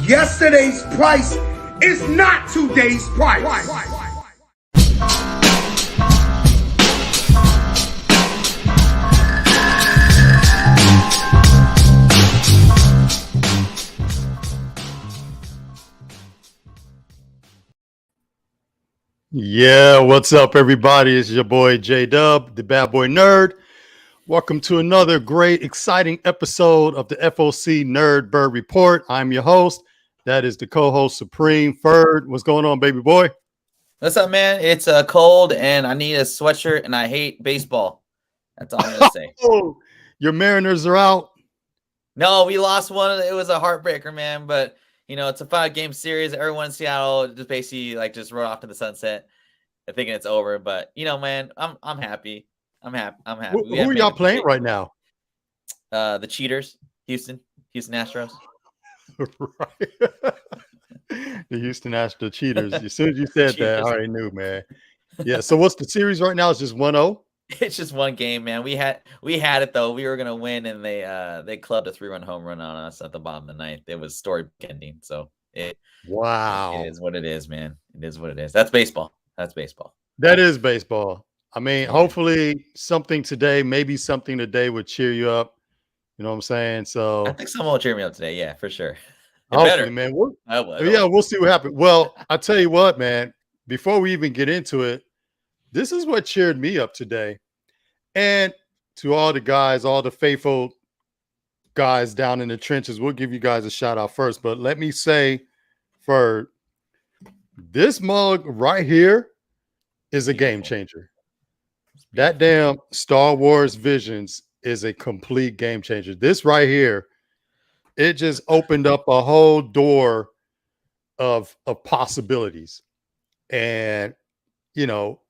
Yesterday's price is not today's price. Yeah, what's up, everybody? It's your boy J-Dub, the bad boy nerd. Welcome to another great, exciting episode of the FOC Nerd Bird Report. I'm your host. That is the co-host Supreme, Ferd. What's going on, baby boy? What's up, man? It's cold, and I need a sweatshirt, and I hate baseball. That's all I'm gonna say. Oh, your Mariners are out. No, we lost one. It was a heartbreaker, man. But you know, it's a 5-game series. Everyone in Seattle just basically just rode off to the sunset, thinking it's over. But you know, man, I'm happy. I'm happy. Who are y'all playing right now? The Cheaters, Houston Astros. Right. The Houston Astros Cheaters. As soon as you said that, I already knew, man. Yeah. So what's the series right now? It's just 1-0. It's just one game, man. We had it though. We were gonna win, and they clubbed a 3-run home run on us at the bottom of the ninth. It was story ending. So wow, it is what it is, man. It is what it is. That's baseball. That's baseball. That is baseball. I mean, hopefully something today, maybe something today would cheer you up. You know what I'm saying? So I think someone will cheer me up today. Yeah, for sure. Hopefully, man. We'll see what happens. Well, I tell you what, man. Before we even get into it, this is what cheered me up today. And to all the guys, all the faithful guys down in the trenches, we'll give you guys a shout out first. But let me say, for this mug right here is a game changer. That damn Star Wars Visions is a complete game changer. This right here, it just opened up a whole door of possibilities. And, you know,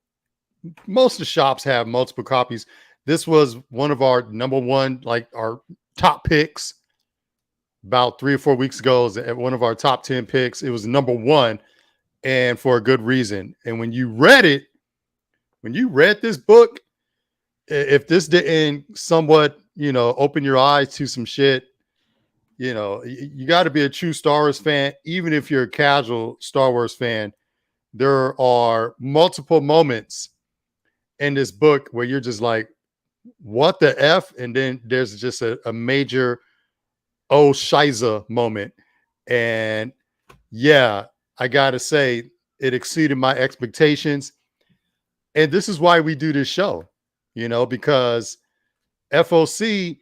most of the shops have multiple copies. This was one of our number one, like our top picks about 3 or 4 weeks ago. It was at one of our top 10 picks. It was number one, and for a good reason. And when you read this book, if this didn't somewhat, you know, open your eyes to some shit, you know, you got to be a true Star Wars fan. Even if you're a casual Star Wars fan, there are multiple moments in this book where you're just like, what the F? And then there's just a major oh shiza moment. And yeah, I gotta say, it exceeded my expectations. And this is why we do this show, you know, because FOC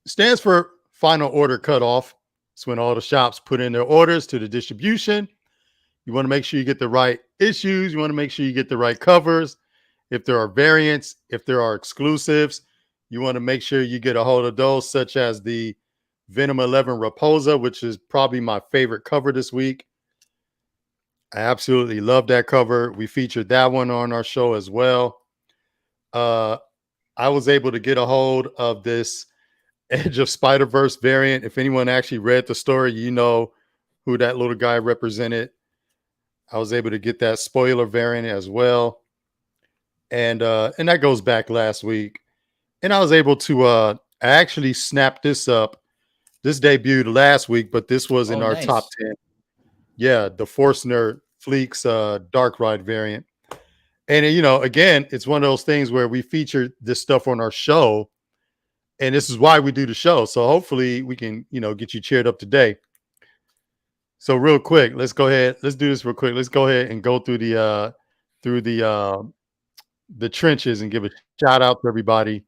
stands for Final Order Cutoff. It's when all the shops put in their orders to the distribution. You want to make sure you get the right issues. You want to make sure you get the right covers. If there are variants, if there are exclusives, you want to make sure you get a hold of those, such as the Venom 11 Raposa, which is probably my favorite cover this week. I absolutely love that cover. We featured that one on our show as well. I was able to get a hold of this Edge of Spider-Verse variant. If anyone actually read the story, you know who that little guy represented. I was able to get that spoiler variant as well. And that goes back last week. And I was able to I actually snapped this up. This debuted last week, but this was in our top 10. Yeah, the Forstner Fleeks Dark Ride variant. And you know, again, it's one of those things where we feature this stuff on our show, and this is why we do the show. So hopefully we can, you know, get you cheered up today. So real quick, let's go ahead. Let's do this real quick. Let's go ahead and go through the trenches and give a shout out to everybody.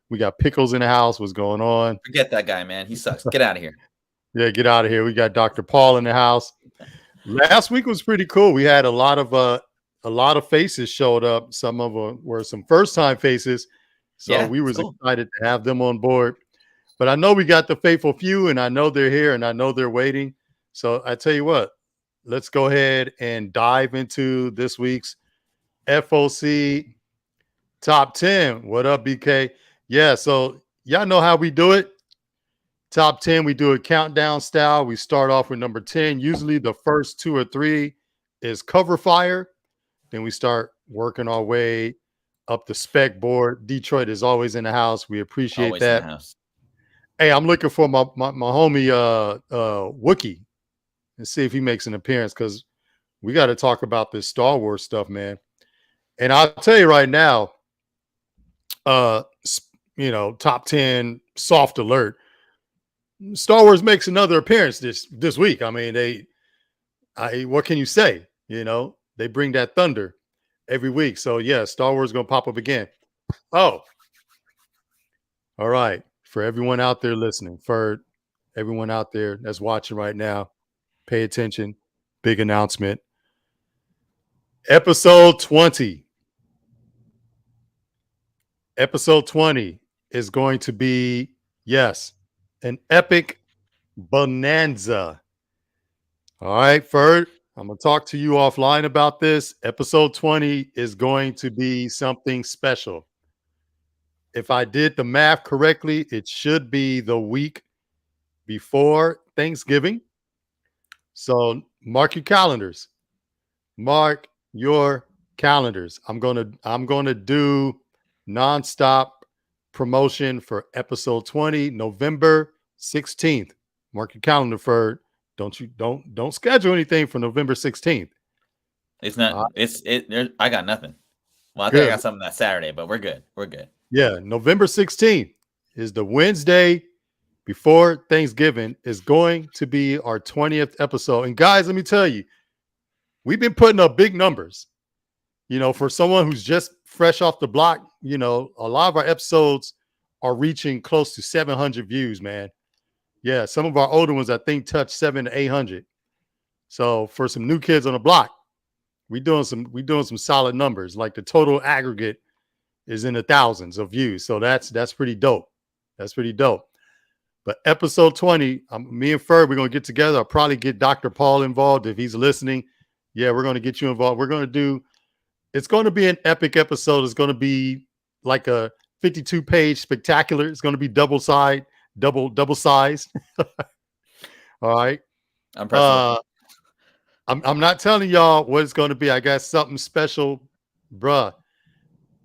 We got Pickles in the house. What's going on? Forget that guy, man. He sucks. Get out of here. Yeah, get out of here. We got Dr. Paul in the house. Last week was pretty cool. We had a lot of faces showed up. Some of them were some first-time faces. So yeah, we was excited to have them on board. But I know we got the faithful few, and I know they're here, and I know they're waiting. So I tell you what, let's go ahead and dive into this week's FOC Top 10. What up, BK? Yeah, so y'all know how we do it. Top 10, we do it countdown style. We start off with number 10. Usually the first 2 or 3 is cover fire. Then we start working our way up the spec board. Detroit is always in the house. We appreciate always that. Hey, I'm looking for my homie Wookie. and see if he makes an appearance, because we got to talk about this Star Wars stuff, man. And I'll tell you right now, top 10 soft alert. Star Wars makes another appearance this week. I mean, what can you say? They bring that thunder every week. So yeah, Star Wars is gonna pop up again. Oh, all right. For everyone out there listening, for everyone out there that's watching right now, pay attention. Big announcement. Episode 20. Episode 20 is going to be, yes, an epic bonanza. All right, Ferd, I'm going to talk to you offline about this. Episode 20 is going to be something special. If I did the math correctly, it should be the week before Thanksgiving. So mark your calendars. Mark your calendars. I'm gonna do nonstop promotion for episode 20, November 16th. Mark your calendar, Ferd. Don't schedule anything for November 16th. It's not. I got nothing. Well, I think I got something that Saturday, but we're good. We're good. Yeah, November 16th is the Wednesday before Thanksgiving. Is going to be our 20th episode. And guys, let me tell you, we've been putting up big numbers. For someone who's just fresh off the block, a lot of our episodes are reaching close to 700 views, man. Yeah, some of our older ones, I think, touch 700 to 800. So for some new kids on the block, we doing some solid numbers. Like the total aggregate is in the thousands of views. So that's pretty dope. That's pretty dope. But episode 20, me and Ferd, we're going to get together. I'll probably get Dr. Paul involved if he's listening. Yeah, we're going to get you involved. It's going to be an epic episode. It's going to be like a 52-page spectacular. It's going to be double sized. All right. I'm not telling y'all what it's going to be. I got something special, bruh.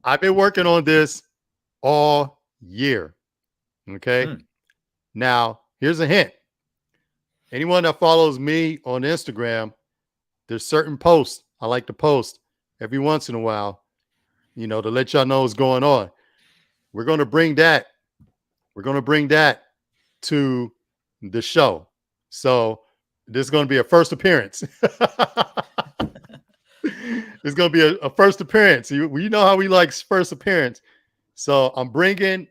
I've been working on this all year. Okay. Now, here's a hint. Anyone that follows me on Instagram, there's certain posts I like to post every once in a while, to let y'all know what's going on. We're going to bring that to the show. So this is going to be a first appearance. It's going to be a first appearance. You know how we like first appearance. So I'm bringing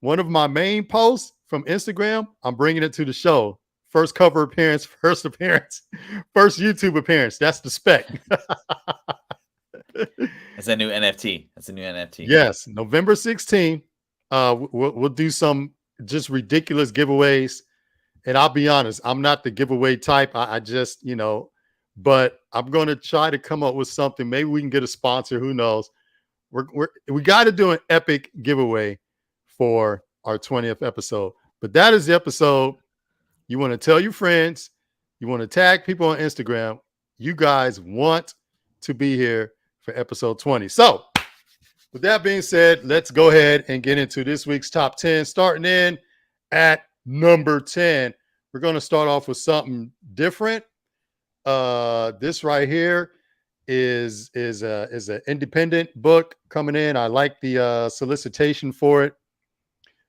one of my main posts from Instagram. I'm bringing it to the show. First cover appearance, first appearance, first YouTube appearance. That's the spec. It's a new NFT. Yes, November 16th. We'll do some just ridiculous giveaways. And I'll be honest, I'm not the giveaway type. I just, but I'm going to try to come up with something. Maybe we can get a sponsor. Who knows? We got to do an epic giveaway for our 20th episode. But that is the episode. You want to tell your friends. You want to tag people on Instagram. You guys want to be here for episode 20. So with that being said, let's go ahead and get into this week's top 10. Starting in at number 10. We're going to start off with something different. This right here is an independent book coming in. I like the solicitation for it.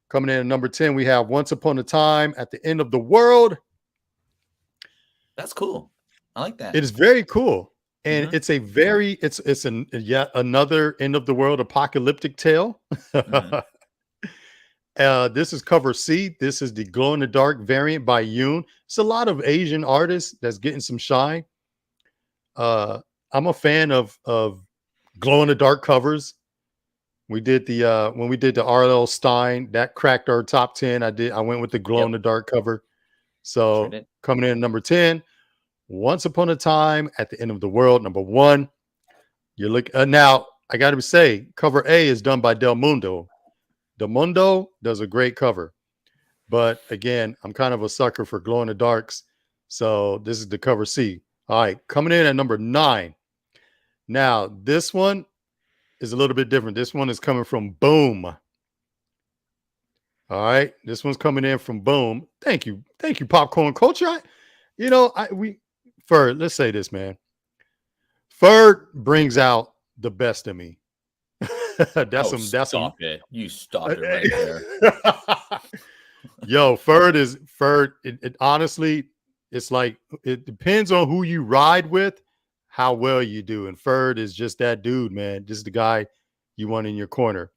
Coming in at number 10, we have Once Upon a Time at the End of the World. That's cool. I like that. It is very cool. And it's yet another end of the world apocalyptic tale. This is cover C. This is the glow in the dark variant by Yoon. It's a lot of Asian artists that's getting some shine. I'm a fan of glow in the dark covers. We did when we did the R.L. Stein, that cracked our top 10. I went with the glow in the dark cover. So coming in at number 10, Once Upon a Time at the End of the World, number 1. You look now. I got to say, cover A is done by Del Mundo. Del Mundo does a great cover, but again, I'm kind of a sucker for glow in the darks. So this is the cover C. All right, coming in at number 9. Now this one is a little bit different. This one is coming from Boom. All right, this one's coming in from Boom. Thank you, Popcorn Culture. Ferd, let's say this, man. Ferd brings out the best of me. That's some. It. You stop it right there. Yo, Ferd. It honestly, it's like it depends on who you ride with, how well you do. And Ferd is just that dude, man. Just the guy you want in your corner.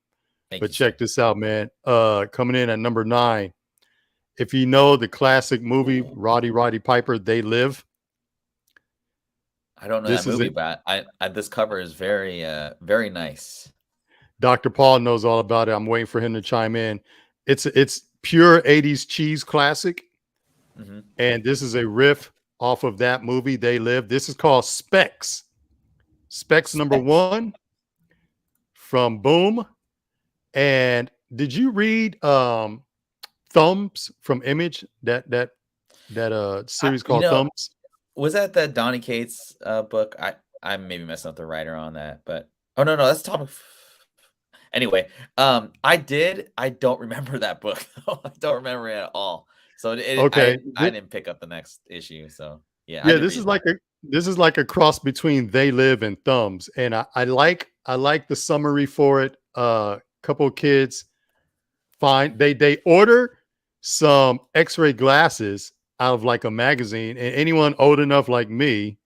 But check this out, man. Coming in at number 9. If you know the classic movie Roddy Piper, They Live. I don't know that movie, but this cover is very very nice. Dr. Paul knows all about it. I'm waiting for him to chime in. It's pure 80s cheese classic. Mm-hmm. And this is a riff off of that movie, They Live. This is called Specs. Specs number 1 from Boom. And did you read Thumbs from Image? That series called Thumbs? Was that Donny Cates book? I maybe messing up the writer on that, but no, that's topic. Anyway, I don't remember that book. I don't remember it at all. So okay, I didn't pick up the next issue. So yeah. This is like a cross between They Live and Thumbs, and I like the summary for it. Couple of kids they order some X-ray glasses out of like a magazine, and anyone old enough like me,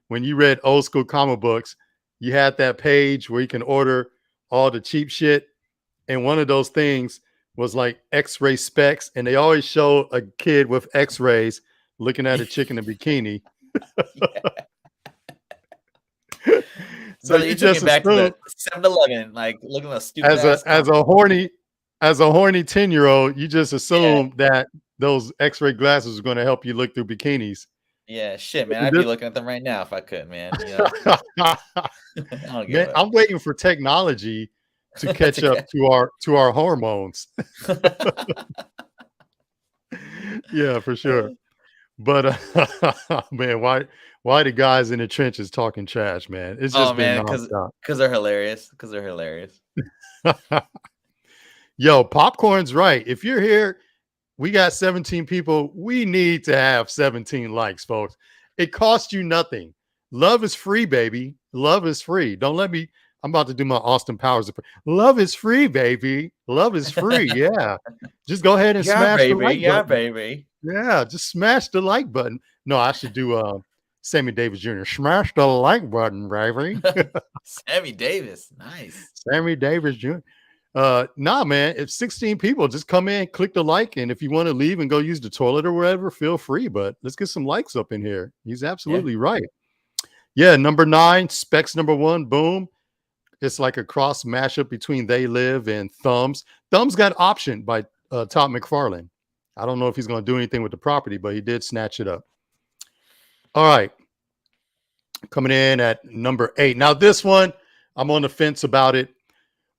when you read old school comic books, you had that page where you can order all the cheap shit, and one of those things was like X-ray specs, and they always show a kid with X-rays looking at a chick in a bikini. So you just back to the 7-Eleven, like looking at a stupid as a horny 10-year-old, you just assume that those X-ray glasses are going to help you look through bikinis. Yeah, shit, man. I'd be looking at them right now if I could, man. You know? Man, I'm waiting for technology to catch up to our hormones. Yeah, for sure. But man, why the guys in the trenches talking trash, man? It's just because they're hilarious. Because they're hilarious. Yo, Popcorn's right. If you're here, we got 17 people. We need to have 17 likes, folks. It costs you nothing. Love is free, baby. Love is free. Don't let me. I'm about to do my Austin Powers. Love is free, baby. Love is free. Yeah. Just go ahead and smash the like button. Yeah, baby. Yeah, just smash the like button. No, I should do Sammy Davis Jr. Smash the like button, baby. Sammy Davis. Nice. Sammy Davis Jr. Nah, man, if 16 people just come in, click the like, and if you want to leave and go use the toilet or whatever, feel free. But let's get some likes up in here. He's absolutely right. Yeah, number 9, Specs number 1, boom. It's like a cross mashup between They Live and Thumbs. Thumbs got optioned by Todd McFarlane. I don't know if he's going to do anything with the property, but he did snatch it up. All right. Coming in at number 8. Now, this one, I'm on the fence about it,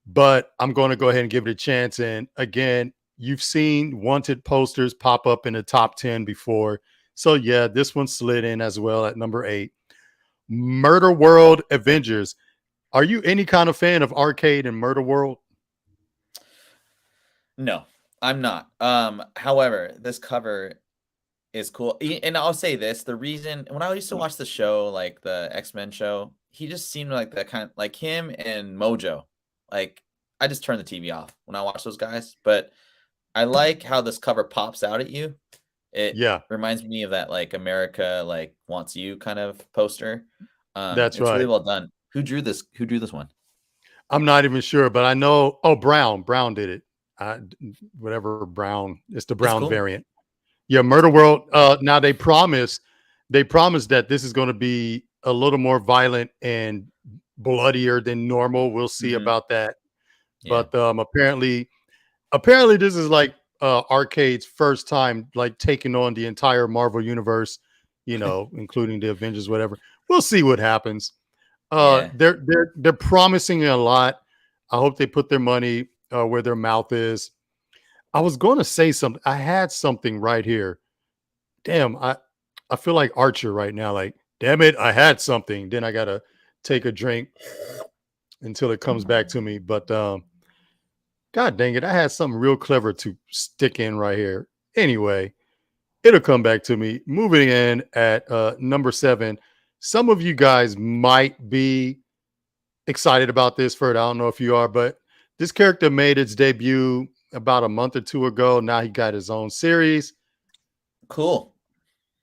but I'm going to go ahead and give it a chance. And again, you've seen wanted posters pop up in the top 10 before. So yeah, this one slid in as well at number 8. Murder World Avengers. Are you any kind of fan of Arcade and Murder World? No, I'm not. However, this cover is cool. And I'll say this, the reason when I used to watch the show, like the X-Men show, he just seemed like that kind of like him and Mojo. Like I just turned the TV off when I watch those guys, but I like how this cover pops out at you. It reminds me of that like America like wants you kind of poster. That's it's really well done. Who drew this one? I'm not even sure, but I know. Oh, Brown did it. Whatever Brown. It's the Brown variant. Yeah, Murder World. Now they promise that this is going to be a little more violent and bloodier than normal. We'll see about that. Yeah. But apparently this is like Arcade's first time like taking on the entire Marvel universe, including the Avengers, whatever. We'll see what happens. They're promising a lot. I hope they put their money where their mouth is. I was going to say something. I had something right here. Damn, I feel like Archer right now. Like, damn it, I had something. Then I gotta take a drink until it comes back to me. But God dang it, I had something real clever to stick in right here. Anyway, It'll come back to me. Moving in at number 7. Some of you guys might be excited about this, Ferd. I don't know if you are, but this character made its debut about a month or two ago. Now he got his own series. Cool.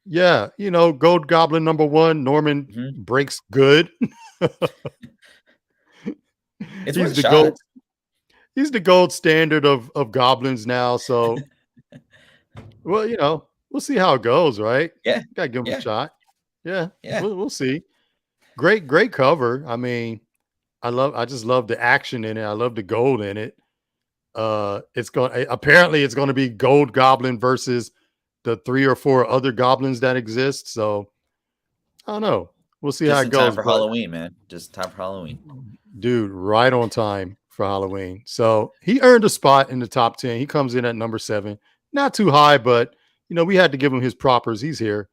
Yeah, Gold Goblin number 1, Norman breaks good. It's worth a shot. He's the gold standard of goblins now. So, well, we'll see how it goes, right? Yeah, Gotta give him a shot. Yeah, yeah. We'll see. Great cover. I mean, I just love the action in it. I love the gold in it. Apparently it's going to be Gold Goblin versus the 3 or 4 other goblins that exist. So I don't know. We'll see how it goes. Time for Halloween, man. Just time for Halloween. Dude, right on time for Halloween. So he earned a spot in the top 10. He comes in at number 7. Not too high, but we had to give him his propers. He's here.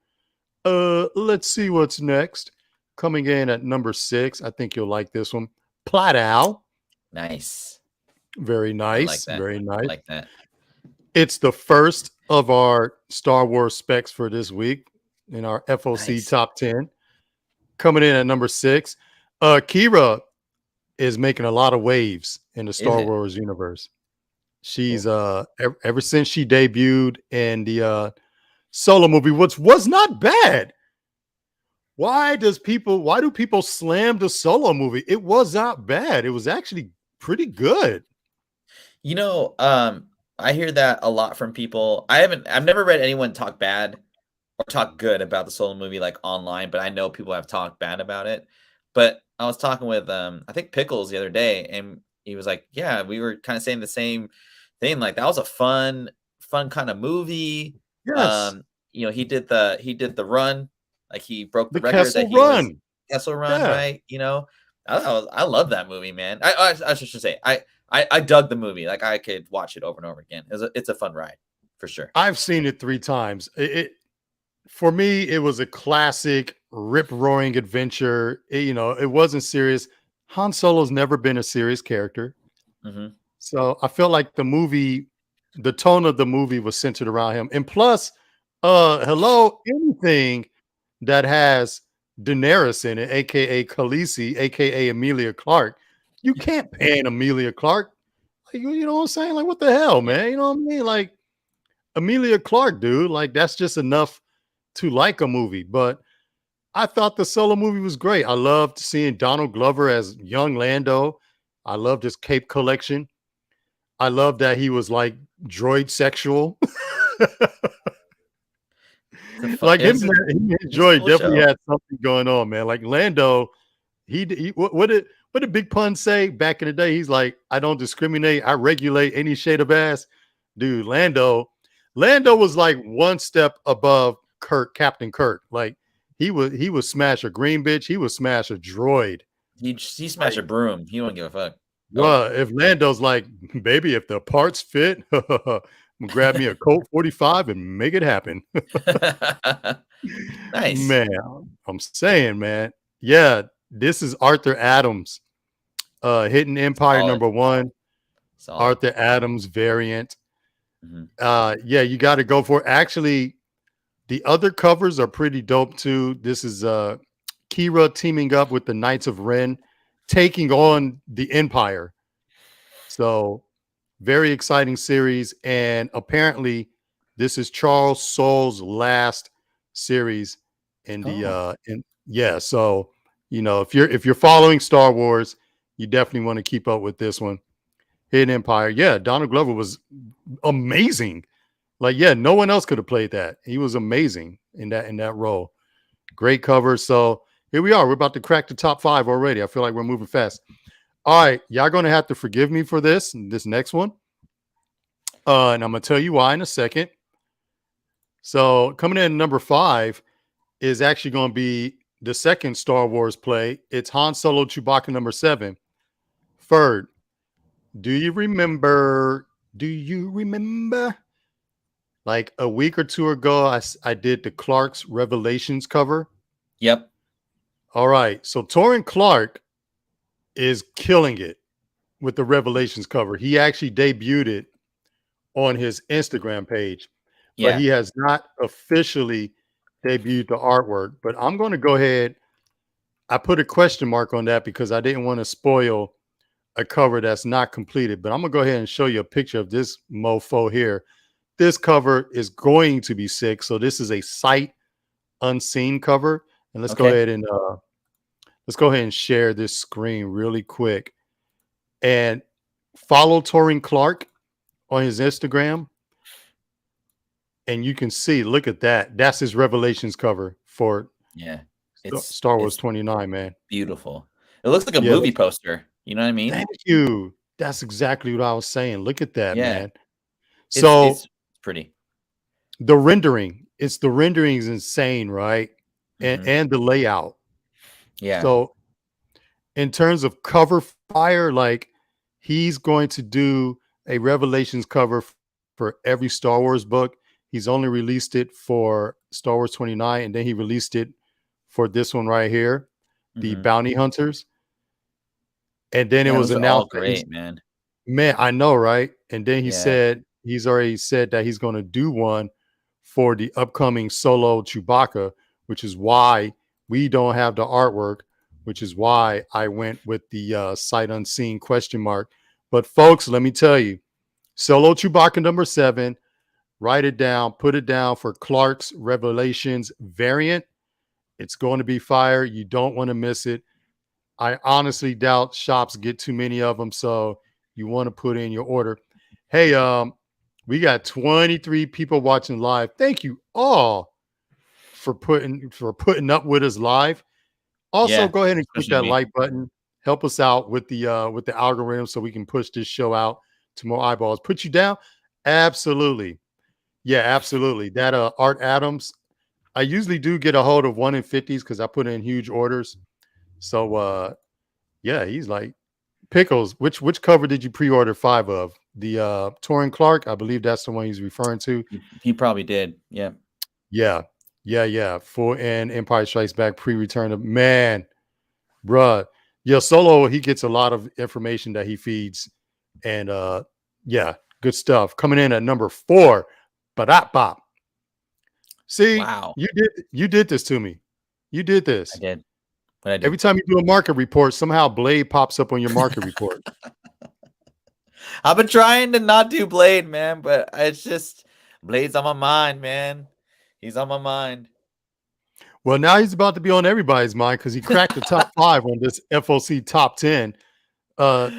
Let's see what's next. Coming in at number 6. I think you'll like this one. Platow. Nice. Very nice. Very nice. I like that. It's the first of our Star Wars specs for this week in our FOC top 10. Coming in at number 6. Kira is making a lot of waves in the Star Wars universe. She's ever since she debuted in the Solo movie, which was not bad. Why do people slam the Solo movie? It was not bad. It was actually pretty good. I hear that a lot from people. I've never read anyone talk bad or talk good about the Solo movie like online, but I know people have talked bad about it. But I was talking with I think Pickles the other day, and he was like, "Yeah, we were kind of saying the same thing. Like that was a fun kind of movie." Yes. He did the run, like he broke the record Kessel Run. Kessel Run, right? I love that movie, man. I should say I dug the movie. Like I could watch it over and over again. It's a fun ride for sure. I've seen it 3 times. For me, it was a classic rip-roaring adventure. It wasn't serious. Han Solo's never been a serious character. So I felt like the tone of the movie was centered around him. And plus, anything that has Daenerys in it, aka Khaleesi, aka Emilia Clarke, you can't pan Emilia Clarke. Like, you know what I'm saying? Like, what the hell, man? You know what I mean? Like, Emilia Clarke, dude. Like, that's just enough to like a movie. But I thought the Solo movie was great. I loved seeing Donald Glover as young Lando. I loved his cape collection. I loved that he was like droid sexual. Like him and droid definitely had something going on, man. Like Lando, what did Big Pun say back in the day? He's like, I don't discriminate. I regulate any shade of ass. Dude, Lando was like one step above Captain Kirk. Like he would smash a green bitch. He would smash a droid. He smashed a broom. He don't give a fuck. Well, if Lando's like, baby, if the parts fit, grab me a Colt 45 and make it happen. Nice. Man, I'm saying, man. Yeah, this is Arthur Adams. Hidden Empire number 1. Solid. Arthur Adams variant. Yeah, you got to go for it. Actually, the other covers are pretty dope too. This is Kira teaming up with the Knights of Ren, taking on the Empire. So very exciting series. And apparently this is Charles Soule's last series in the so if you're following Star Wars, you definitely want to keep up with this one. Hidden Empire. Yeah, Donald Glover was amazing. Like, yeah, no one else could have played that. He was amazing in that role. Great cover. So here we are. We're about to crack the top 5 already. I feel like we're moving fast. All right, y'all gonna have to forgive me for this next one. And I'm gonna tell you why in a second. So coming in number 5 is actually gonna be the second Star Wars play. It's Han Solo Chewbacca number 7. Ferd, do you remember? Like a week or 2 ago, I did the Clark's Revelations cover. Yep. All right. So Torrin Clark is killing it with the Revelations cover. He actually debuted it on his Instagram page. but Yeah. he has not officially debuted the artwork. But I'm going to go ahead. I put a question mark on that because I didn't want to spoil a cover that's not completed. But I'm going to go ahead and show you a picture of this mofo here. This cover is going to be sick. So this is a sight unseen cover. And let's go ahead and share this screen really quick. And follow Torin Clark on his Instagram. And you can see, look at that. That's his Revelations cover for Star Wars 29, man. Beautiful. It looks like a movie poster. You know what I mean? Thank you. That's exactly what I was saying. Look at that, man. So it's pretty. The rendering is insane, right? And the layout. Yeah. So in terms of cover fire, like he's going to do a Revelations cover for every Star Wars book. He's only released it for Star Wars 29, and then he released it for this one right here, the Bounty Hunters. And then it was announced. Great, man. Man, I know, right? And then he said he's already said that he's going to do one for the upcoming Solo Chewbacca, which is why we don't have the artwork, which is why I went with the sight unseen question mark. But folks, let me tell you, Solo Chewbacca number 7. Write it down, put it down for Clark's Revelations variant. It's going to be fire. You don't want to miss it. I honestly doubt shops get too many of them, so you want to put in your order. Hey, we got 23 people watching live. Thank you all for putting up with us live. Also, go ahead and click that like button. Help us out with the algorithm so we can push this show out to more eyeballs. Put you down? Absolutely. Yeah, absolutely. That Art Adams, I usually do get a hold of 1 in 50s because I put in huge orders. So yeah, he's like Pickles. Which cover did you pre-order 5 of? The Torin Clark, I believe that's the one he's referring to. He probably did. Yeah. Full and Empire Strikes Back pre-return of man, bruh. Yeah, Solo, he gets a lot of information that he feeds, and yeah, good stuff. Coming in at number 4. Bop. See, wow, you did this to me. You did this. I did. What I did. Every time you do a market report, somehow Blade pops up on your market report. I've been trying to not do Blade, man, but it's just Blade's on my mind, man. He's on my mind. Well, now he's about to be on everybody's mind because he cracked the top 5 on this FOC top 10. I'm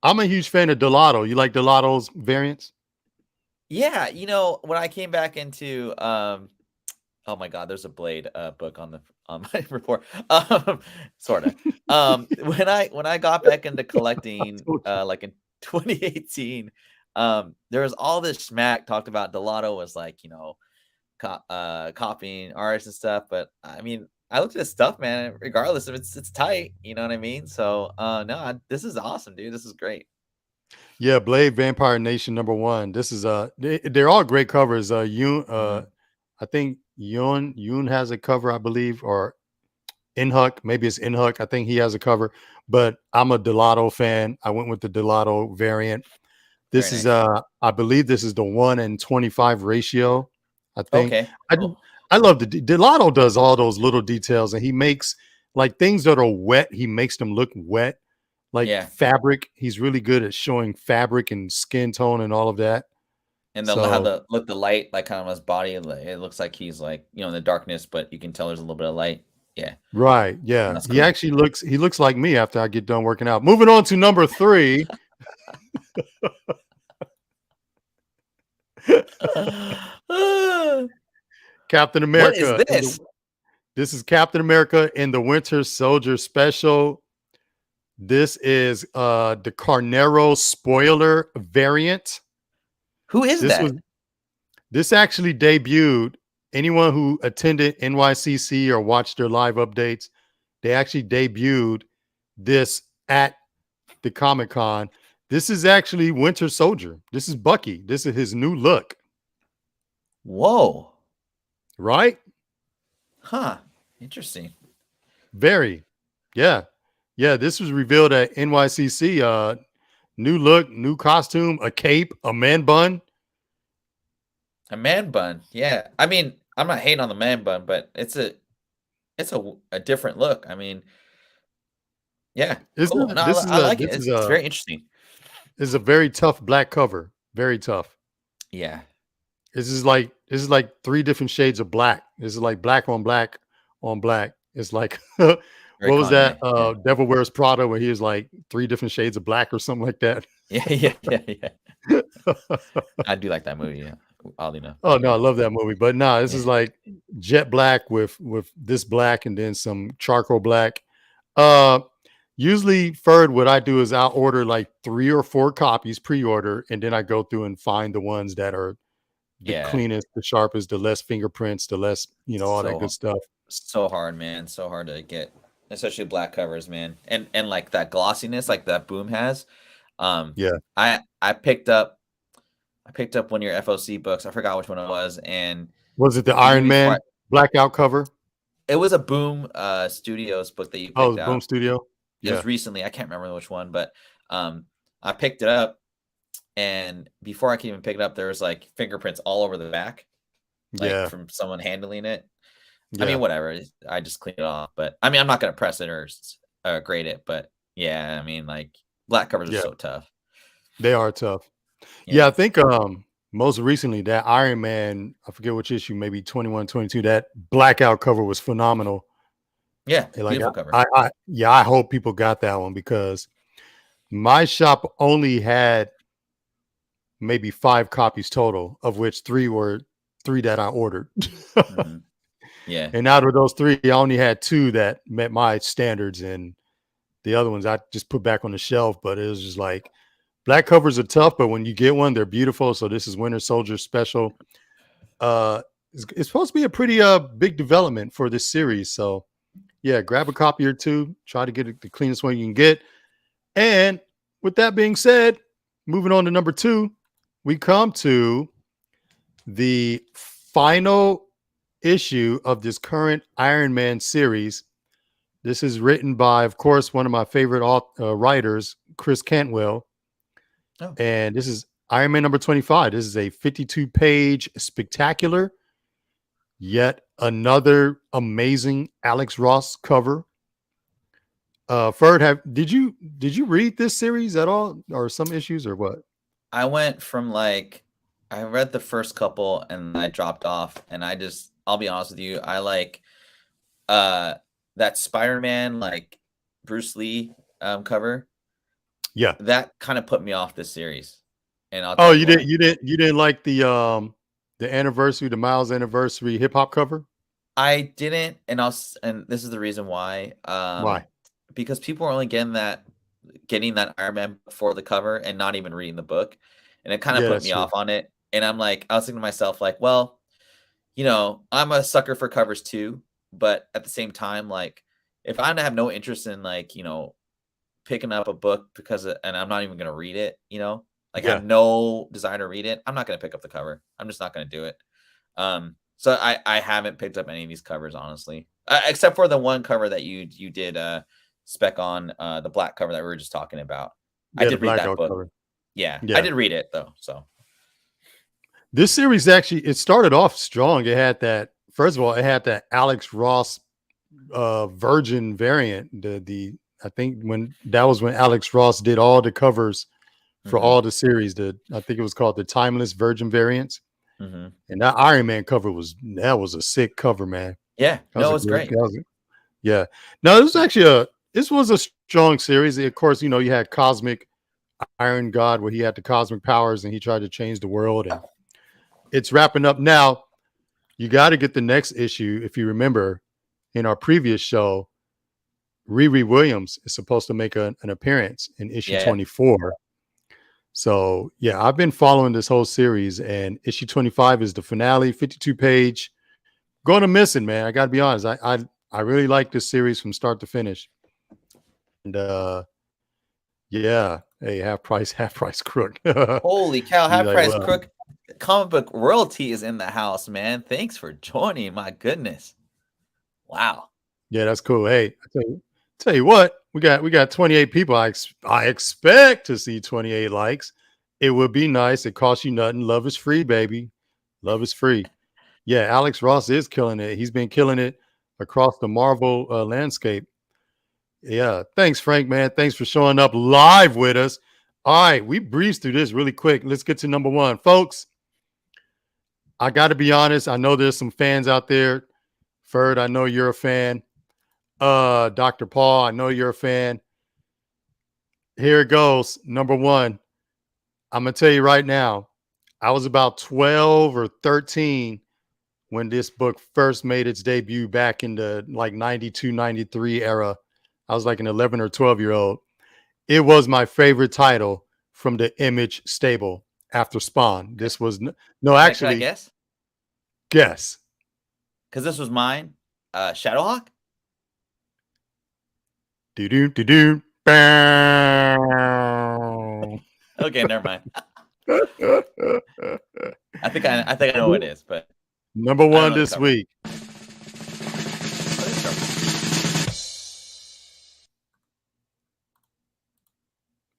a huge fan of Delato. You like Delato's variants? Yeah, you know, when I came back into oh my god, there's a Blade book on my report. Sort of. When I got back into collecting like in 2018, there was all this smack talked about Delato was like, you know, copying artists and stuff, but I mean, I looked at this stuff, man, regardless if it's tight, you know what I mean? So no, this is awesome, dude. This is great. Yeah, Blade Vampire Nation number 1. This is they're all great covers. I think Yoon has a cover, I believe, or Inhuck, maybe it's Inhuck. I think he has a cover, but I'm a Delato fan. I went with the Delato variant. This is I believe this is the 1 in 25 ratio. I think. Okay. I love Delato does all those little details, and he makes like things that are wet. He makes them look wet. Like fabric, he's really good at showing fabric and skin tone and all of that. And they'll have the light like kind of on his body. It looks like he's like, you know, in the darkness, but you can tell there's a little bit of light. Yeah. Right. Yeah. Cool. He actually looks like me after I get done working out. Moving on to number 3. Captain America. What is this? This is Captain America in the Winter Soldier Special. This is the Carnero spoiler variant. Who is that? This actually debuted. Anyone who attended NYCC or watched their live updates, they actually debuted this at the Comic-Con. This is actually Winter Soldier. This is Bucky. This is his new look. Whoa. Right? Huh. Interesting. Very. Yeah. Yeah, this was revealed at NYCC. New look, new costume, a cape, a man bun. A man bun. Yeah. I mean, I'm not hating on the man bun, but it's a different look. I mean, yeah, cool. No, I like it. It's very interesting. This is a very tough black cover. Very tough. Yeah. This is like 3 different shades of black. This is like black on black on black. It's like what Very was that? Kanye. Yeah. Devil Wears Prada, where he was like 3 different shades of black or something like that. Yeah. I do like that movie. Yeah. Oddly enough. Oh no, I love that movie. But nah, this is like jet black with this black and then some charcoal black. Usually, Ferd, what I do is I'll order like 3 or 4 copies pre-order, and then I go through and find the ones that are the cleanest, the sharpest, the less fingerprints, the less, all that good stuff. So hard, man. So hard to get, especially black covers, man. And like that glossiness, like that Boom has. I picked up one of your FOC books. I forgot which one it was. And was it the Iron Man blackout cover? It was a Boom Studios book that you picked out. Boom Studio. It was recently. I can't remember which one, but I picked it up, and before I could even pick it up, there was like fingerprints all over the back, like from someone handling it. I mean, whatever. I just cleaned it off, but I mean, I'm not gonna press it or grade it, but yeah, I mean, like black covers are so tough. They are tough. Yeah, I think most recently that Iron Man, I forget which issue, maybe 21, 22, that blackout cover was phenomenal. Yeah, like, beautiful cover. I hope people got that one, because my shop only had maybe 5 copies total, of which 3 were 3 that I ordered. Yeah. And out of those 3, I only had 2 that met my standards, and the other ones I just put back on the shelf. But it was just like, black covers are tough, but when you get one, they're beautiful. So this is Winter Soldier special. It's supposed to be a pretty big development for this series. So yeah, grab a copy or 2. Try to get it the cleanest one you can get. And with that being said, moving on to number 2, we come to the final issue of this current Iron Man series. This is written by, of course, one of my favorite writers, Chris Cantwell. And this is Iron Man number 25. This is a 52-page spectacular, yet another amazing Alex Ross cover. Ferd, did you read this series at all, or some issues, or what? I went from I read the first couple and I dropped off, and I'll be honest with you, I like that Spider-Man Bruce Lee cover. Yeah, that kind of put me off this series. And you didn't like the anniversary, the Miles anniversary hip hop cover? I didn't, and this is the reason why. Why? Because people are only getting that Iron Man before the cover and not even reading the book, and it kind of put me off on it. And I was thinking to myself, well, I'm a sucker for covers too, but at the same time, if I have no interest in picking up a book and I'm not even going to read it, I have no desire to read it, I'm not going to pick up the cover. I'm just not going to do it. So I haven't picked up any of these covers, honestly, except for the one cover that you did spec on, the black cover that we were just talking about. I did read that book. Cover. Yeah, I did read it though. So this series actually, it started off strong. It had that, first of all, it had that Alex Ross Virgin variant. I think when Alex Ross did all the covers for all the series, I think it was called the Timeless Virgin variants. And that Iron Man cover was a sick cover, man. Yeah, it was great. Yeah, no, this was a strong series. Of course, you had Cosmic Iron God, where he had the cosmic powers and he tried to change the world, and it's wrapping up now. You got to get the next issue. If you remember, in our previous show, Riri Williams is supposed to make an appearance in issue 24. So yeah, I've been following this whole series, and issue 25 is the finale, 52-page. Going to miss it, man. I got to be honest. I really like this series from start to finish. And yeah, hey, half price crook. Holy cow, half price crook. Comic book royalty is in the house, man. Thanks for joining. My goodness. Wow. Yeah, that's cool. Hey, tell you what, we got 28 people. I expect to see 28 likes. It would be nice. It costs you nothing. Love is free, baby. Love is free. Yeah, Alex Ross is killing it. He's been killing it across the Marvel landscape. Yeah. Thanks, Frank, man. Thanks for showing up live with us. All right. We breezed through this really quick. Let's get to number one. Folks, I got to be honest. I know there's some fans out there. Ferd, I know you're a fan. Dr. Paul, I know you're a fan. Here it goes. Number one. I'm going to tell you right now, I was about 12 or 13 when this book first made its debut back in the like 92, 93 era. I was like an 11 or 12-year-old. It was my favorite title from the Image stable after Spawn. This was no, actually. Can I guess? Guess. Because this was mine. Shadowhawk? Do-do. Okay, never mind. I think I know what it is, but number one this week.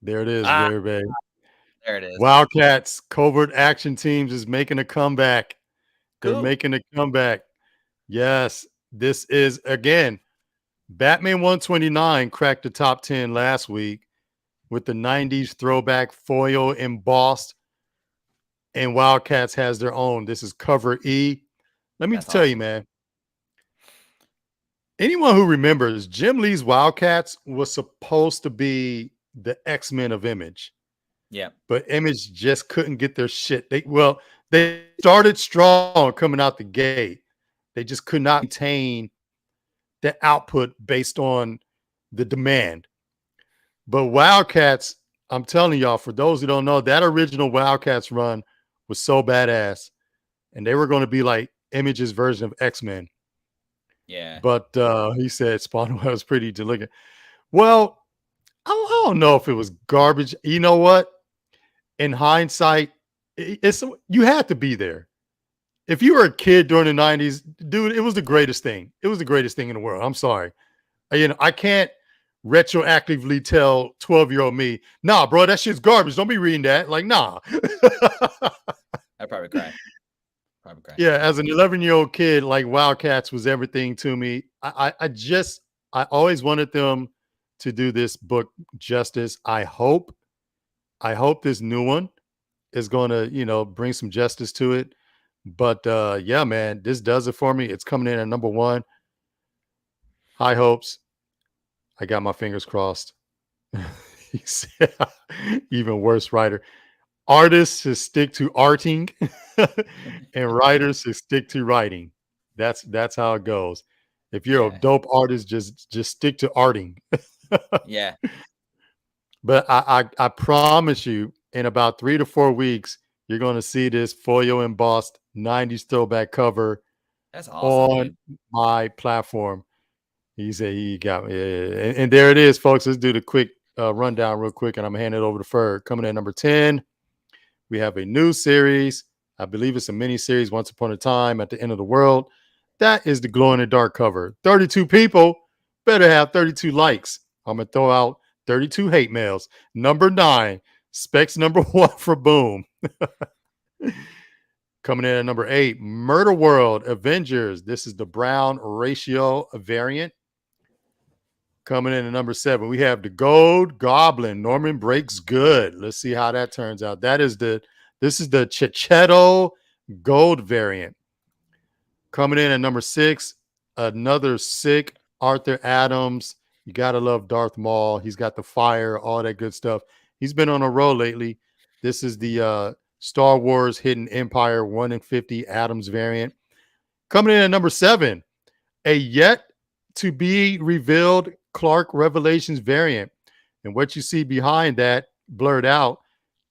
There it is, baby. There it is. Wildcats Covert Action Teams is making a comeback. They're making a comeback. Yes, this is, again, Batman 129 cracked the top 10 last week with the 90s throwback foil embossed, and Wildcats has their own. This is cover E. Let me tell you, man. Anyone who remembers, Jim Lee's Wildcats was supposed to be the X-Men of Image. Yeah. But Image just couldn't get their shit. They started strong coming out the gate. They just could not maintain the output based on the demand. But Wildcats, I'm telling y'all, for those who don't know, that original Wildcats run was so badass. And they were going to be like Image's version of X-Men. Yeah. But he said Spawn was pretty to look at. Well, I don't know if it was garbage. You know what? In hindsight, you had to be there. If you were a kid during the 90s, dude, it was the greatest thing. It was the greatest thing in the world. I'm sorry. I can't retroactively tell 12-year-old me, nah, bro, that shit's garbage. Don't be reading that. Like, nah. I probably cry. Yeah, as an 11-year-old kid, like Wildcats was everything to me. I always wanted them to do this book justice. I hope this new one is going to, bring some justice to it. But yeah, man, this does it for me. It's coming in at number one. High hopes. I got my fingers crossed. He said, even worse writer. Artists should stick to arting and writers should stick to writing. That's how it goes. If you're a dope artist, just stick to arting. Yeah. But I promise you, in about 3 to 4 weeks, you're going to see this foil embossed 90s throwback cover. That's awesome, on my platform. He said he got me. Yeah. And there it is, folks. Let's do the quick rundown real quick, and I'm going to hand it over to Ferd. Coming in number 10, we have a new series. I believe it's a mini series, Once Upon a Time at the End of the World. That is the glow in the dark cover. 32 people better have 32 likes. I'm going to throw out 32 hate mails. Number 9, specs number 1 for Boom. Coming in at number 8, Murder World Avengers. This is the brown ratio variant. Coming in at number 7, we have the Gold Goblin. Norman Breaks Good. Let's see how that turns out. This is the Chichetto Gold variant. Coming in at number 6, another sick Arthur Adams. You gotta love Darth Maul. He's got the fire, all that good stuff. He's been on a roll lately. This is the Star Wars Hidden Empire 1 in 50 Adams variant. Coming in at number 7, a yet to be revealed Clark Revelations variant. And what you see behind that blurred out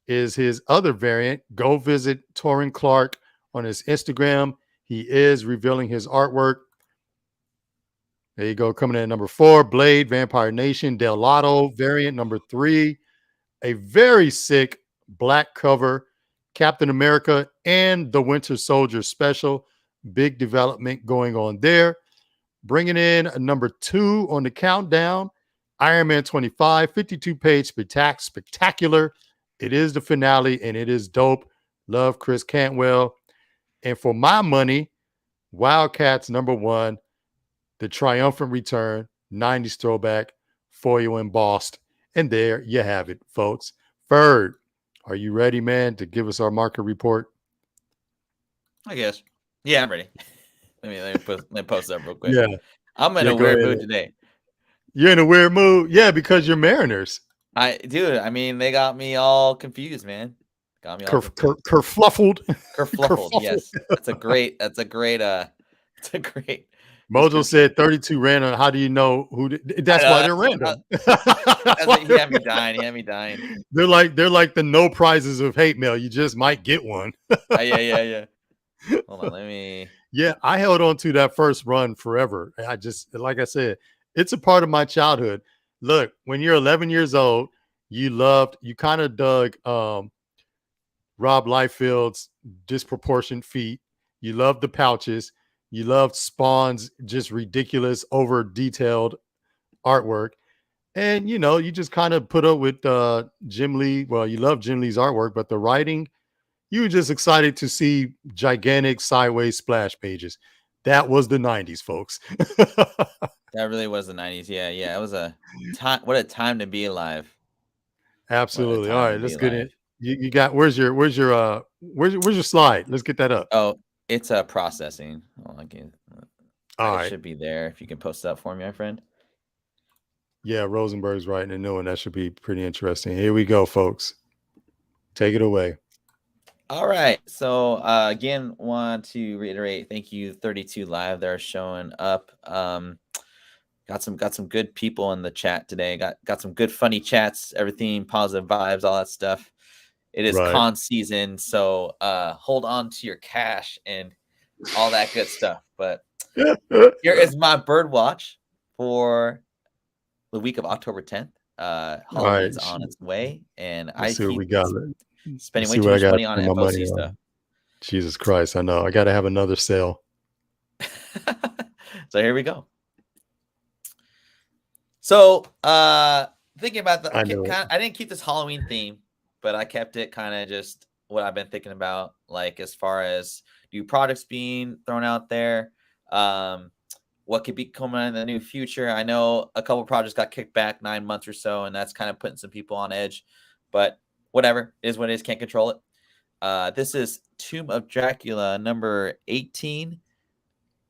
is his other variant. Go visit Torrin Clark on his Instagram. He is revealing his artwork. There you go. Coming in at number 4, Blade Vampire Nation Del Lotto variant. Number 3, a very sick black cover Captain America and the Winter Soldier special. Big development going on there. Bringing in number 2 on the countdown, Iron Man 25, 52-page spectacular. It is the finale, and it is dope. Love Chris Cantwell. And for my money, Wildcats #1, the triumphant return, 90s throwback, foil embossed. And there you have it, folks. Ferd, are you ready, man, to give us our market report? I guess. Yeah, I'm ready. let me post up real quick. Yeah. I'm in a go weird ahead. mood today. You're in a weird mood? Yeah, because you're Mariners. I mean, they got me all confused, man. Got me all Kerfluffled. Kerfluffled. Yes. That's a great it's a great Mojo said 32 random. How do you know who? That's why they're random. He had me dying. They're like the no prizes of hate mail. You just might get one. Yeah. Hold on, let me. Yeah, I held on to that first run forever. I just, like I said, it's a part of my childhood. Look, when you're 11 years old, you kind of dug Rob Liefeld's disproportionate feet. You loved the pouches. You loved Spawn's just ridiculous, over detailed artwork. And, you just kind of put up with Jim Lee. Well, you love Jim Lee's artwork, but the writing, you were just excited to see gigantic sideways splash pages. That was the 90s, folks. That really was the 90s. Yeah. It was a time. What a time to be alive. Absolutely. All right, let's get in. You got where's your slide? Let's get that up. Oh, it's processing. All right. Should be there. If you can post that for me, my friend. Yeah, Rosenberg's writing a new one. That should be pretty interesting. Here we go, folks. Take it away. All right. So again, want to reiterate, thank you, 32 Live. They're showing up. Got some good people in the chat today. Got some good funny chats, everything, positive vibes, all that stuff. It is con season, so hold on to your cash and all that good stuff. But here is my bird watch for the week of October 10th. Halloween's on its way, and I see what we got. Spending way too much money on FOC stuff. Jesus Christ, I know. I got to have another sale. So here we go. So thinking about I didn't keep this Halloween theme, but I kept it kind of just what I've been thinking about, like as far as new products being thrown out there, what could be coming in the new future. I know a couple projects got kicked back 9 months or so, and that's kind of putting some people on edge, but whatever, it is what it is, can't control it. This is Tomb of Dracula number 18.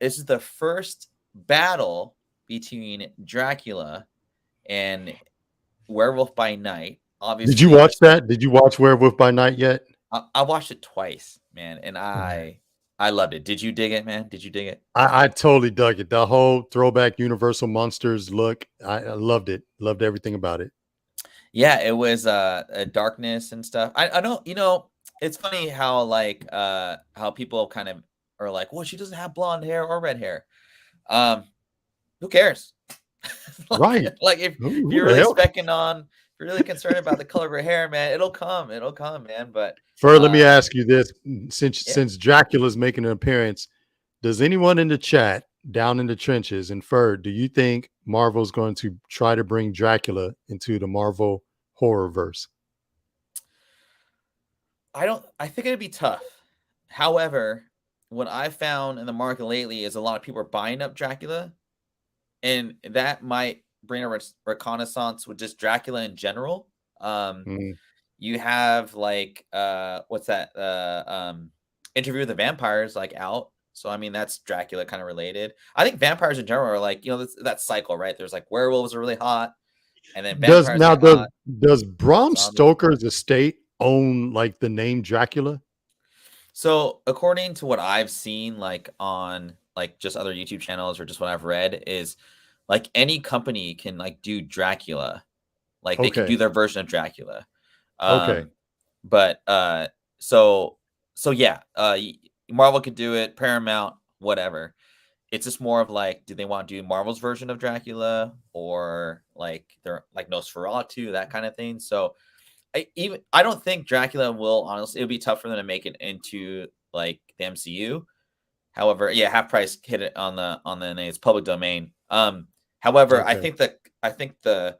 This is the first battle between Dracula and Werewolf by Night. Obviously, did you watch that? Did you watch Werewolf by Night yet? I watched it twice, man, and I loved it. Did you dig it, man? Did you dig it? I totally dug it. The whole throwback Universal Monsters look. I loved it. Loved everything about it. Yeah, it was a darkness and stuff. I don't, it's funny how how people kind of are like, well, she doesn't have blonde hair or red hair. Who cares? Right. Like if you're really specking on, if you're really concerned about the color of her hair, man, it'll come, man. But Ferd, let me ask you this: since Dracula's making an appearance, does anyone in the chat down in the trenches and Ferd, do you think Marvel's going to try to bring Dracula into the Marvel horror verse? I think it'd be tough. However, what I found in the market lately is a lot of people are buying up Dracula, and that might bring a reconnaissance with just Dracula in general. You have what's that? Interview with the Vampires out. So I mean that's Dracula kind of related. I think vampires in general are that cycle, right? There's werewolves are really hot, and then vampires does Bram Stoker's estate own the name Dracula? So according to what I've seen on just other YouTube channels or just what I've read is any company can do Dracula. They can do their version of Dracula. But so yeah, Marvel could do it, Paramount, whatever. It's just more of do they want to do Marvel's version of Dracula or they're Nosferatu, that kind of thing. So I don't think Dracula will, honestly, it would be tough for them to make it into the MCU. However, yeah, Half Price hit it on the it's public domain. However, I think the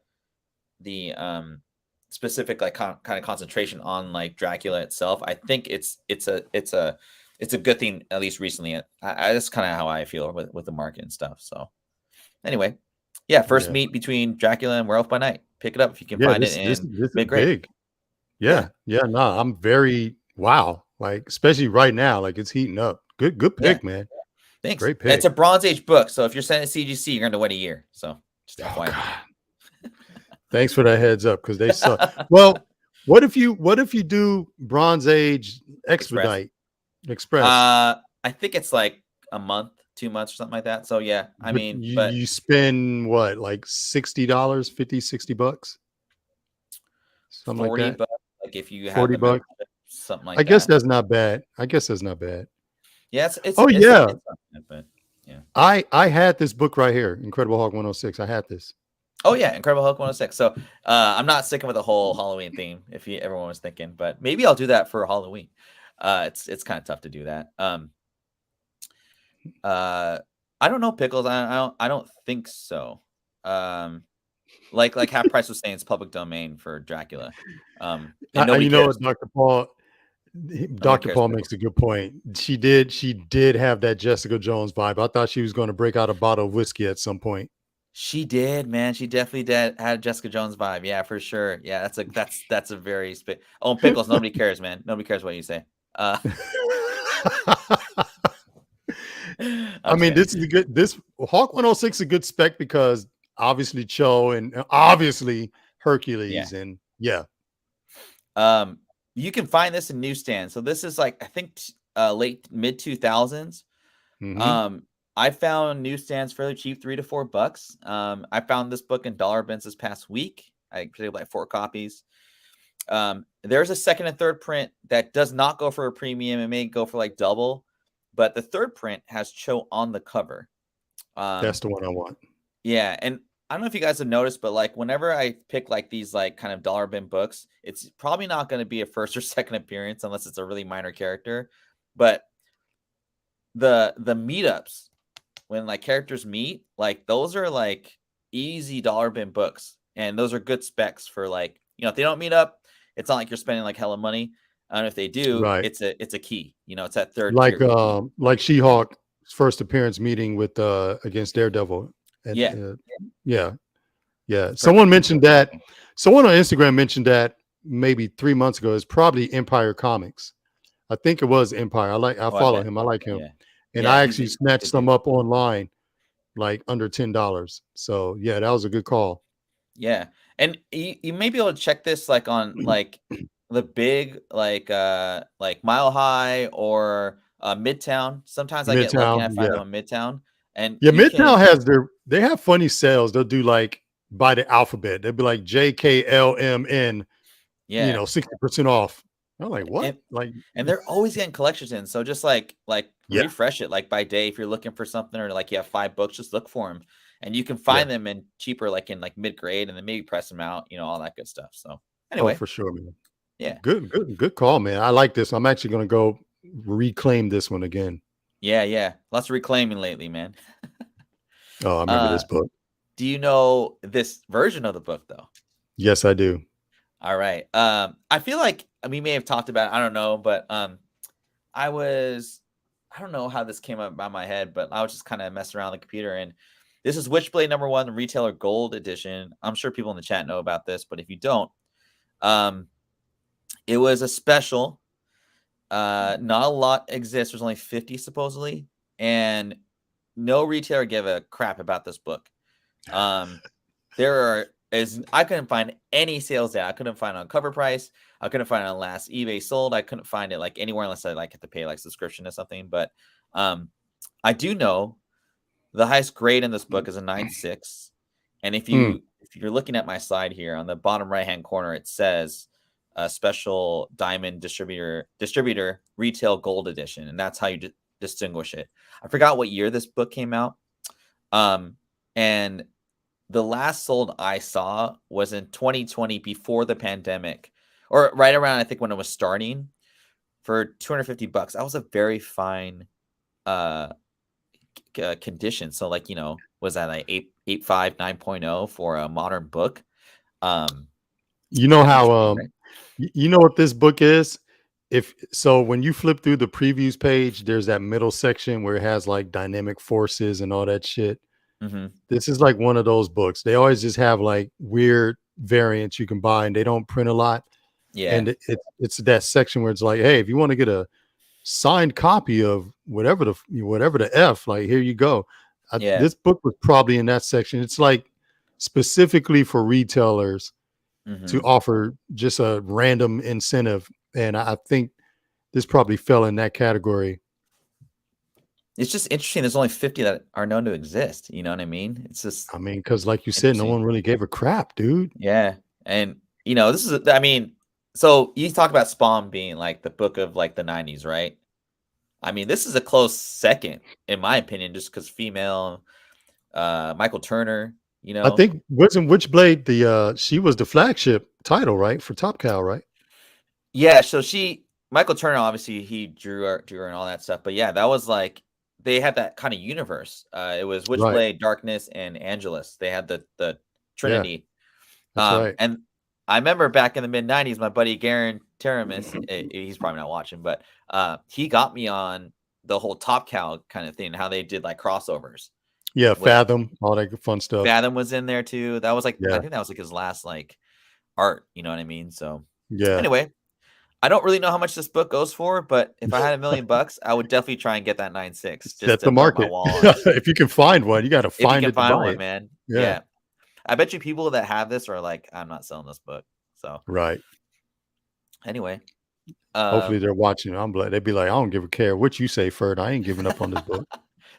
specific kind of concentration on Dracula itself, I think it's a it's a good thing, at least recently. That's kind of how I feel with the market and stuff. So anyway, yeah, first meet between Dracula and Werewolf by Night. Pick it up if you can find it in this is mid-grade. big. Yeah. No, I'm very wow. Like, especially right now, like it's heating up. Good pick, man. Thanks. Great pick. It's a Bronze Age book, so if you're sending CGC, you're going to wait a year. So just FYI. Thanks for that heads up, because they suck. Well, what if you do Bronze Age Expedite Express? I think it's like a month, 2 months, or something like that. So yeah, I mean, you spend what, like $60, $50, $60, something 40 like that. bucks. Like if you have $40, something like I that. guess that's not bad. Yeah, it's but yeah. I had this book right here, Incredible Hulk 106. I had this. Oh yeah, Incredible Hulk 106. So I'm not sticking with the whole Halloween theme, if everyone was thinking, but maybe I'll do that for Halloween. It's kind of tough to do that. I don't know, Pickles. I don't think so. Like Half Price was saying, it's public domain for Dracula. And you know what, Dr. Paul makes a good point. She did have that Jessica Jones vibe. I thought she was going to break out a bottle of whiskey at some point. She did, man. She definitely did. Had Jessica Jones vibe. Yeah, for sure. Yeah, that's a very Pickles. Nobody cares, man. Nobody cares what you say. I mean, this Hawk 106 is a good spec because obviously Cho and obviously Hercules and you can find this in newsstands. So this is like, I think late mid 2000s. I found newsstands fairly cheap, $3 to $4. I found this book in dollar bins this past week. I picked up like 4 copies. There's a second and third print that does not go for a premium. It may go for like double, but the third print has Cho on the cover. That's the one I want. Yeah, and I don't know if you guys have noticed, but like whenever I pick like these like kind of dollar bin books, it's probably not going to be a first or second appearance unless it's a really minor character. But the meetups, when like characters meet, like those are like easy dollar bin books, and those are good specs for like, if they don't meet up, it's not like you're spending like hella money. And if they do, it's a key. It's that third tier. Like She-Hulk's first appearance meeting with against Daredevil. And, yeah. Someone mentioned that. Someone on Instagram mentioned that maybe 3 months ago. It's probably Empire Comics. I think it was Empire. I follow him. I like him. Yeah. And I actually snatched some up online, like under $10. So yeah, that was a good call. Yeah, and you may be able to check this like on like the big like Mile High or Midtown. Sometimes I get lucky and I find them on Midtown. And Midtown they have funny sales. They'll do like by the alphabet. They'll be like JKLMN. 60% off. I'm like, what? And they're always getting collections in. So just like refresh it like by day. If you're looking for something, or like you have 5 books, just look for them, and you can find them in cheaper, like in like mid-grade, and then maybe press them out, all that good stuff. So anyway, for sure, man. Yeah, good call, man. I like this. I'm actually gonna go reclaim this one again. Yeah. Lots of reclaiming lately, man. Oh, I remember this book. Do you know this version of the book though? Yes, I do. All right. I feel like we may have talked about it, I don't know, but I don't know how this came up by my head, but I was just kind of messing around on the computer, and this is Witchblade #1 Retailer Gold Edition. I'm sure people in the chat know about this, but if you don't, it was a special. Not a lot exists. There's only 50 supposedly, and no retailer gave a crap about this book. I couldn't find any sales data. I couldn't find it on cover price. I couldn't find it on last eBay sold. I couldn't find it like anywhere unless I like had to pay like subscription or something. But I do know the highest grade in this book is a 9.6. And if you're looking at my slide here on the bottom right hand corner, it says special diamond distributor retail gold edition, and that's how you distinguish it. I forgot what year this book came out, and the last sold I saw was in 2020 before the pandemic, or right around, I think, when it was starting, for $250. That was a very fine condition. So like, was that like 8.5, 9.0 for a modern book? You know how you know what this book is? if so, when you flip through the previews page, there's that middle section where it has like dynamic forces and all that shit. Mm-hmm. This is like one of those books. They always just have like weird variants you can buy, and they don't print a lot. Yeah. And it's that section where it's like, hey, if you want to get a signed copy of whatever the F, like here you go. Yeah. This book was probably in that section. It's like specifically for retailers Mm-hmm. to offer just a random incentive. And I think this probably fell in that category. It's just interesting. There's only 50 that are known to exist. You know what I mean? It's just I mean, because like you said, no one really gave a crap, dude. Yeah. And, this is, I mean, so you talk about Spawn being like the book of like the 90s, right? I mean, this is a close second, in my opinion, just because female, Michael Turner, I think wasn't Witchblade she was the flagship title, right? For Top Cow, right? Yeah. So Michael Turner, obviously, he drew her and all that stuff. But yeah, that was like, they had that kind of universe. It was Right. Witchblade, Darkness, and Angelus. They had the Trinity. That's right. And I remember back in the mid 90s, my buddy Garen Teramis, he's probably not watching, but he got me on the whole Top Cow kind of thing, how they did like crossovers. Yeah, Fathom, all that fun stuff. Fathom was in there too. That was like, Yeah. I think that was like his last like art, you know what I mean? So Yeah. anyway, I don't really know how much this book goes for, but if I had $1 million, I would definitely try and get that 9.6. Just set to the put on my market. wall on. If you can find one, you got to If you find can it to find buy one, it. man. Yeah. Yeah. I bet you people that have this are like, I'm not selling this book. So Right. anyway, Hopefully they're watching. I'm like, they'd be like, I don't give a care what you say, Ferd. I ain't giving up on this book.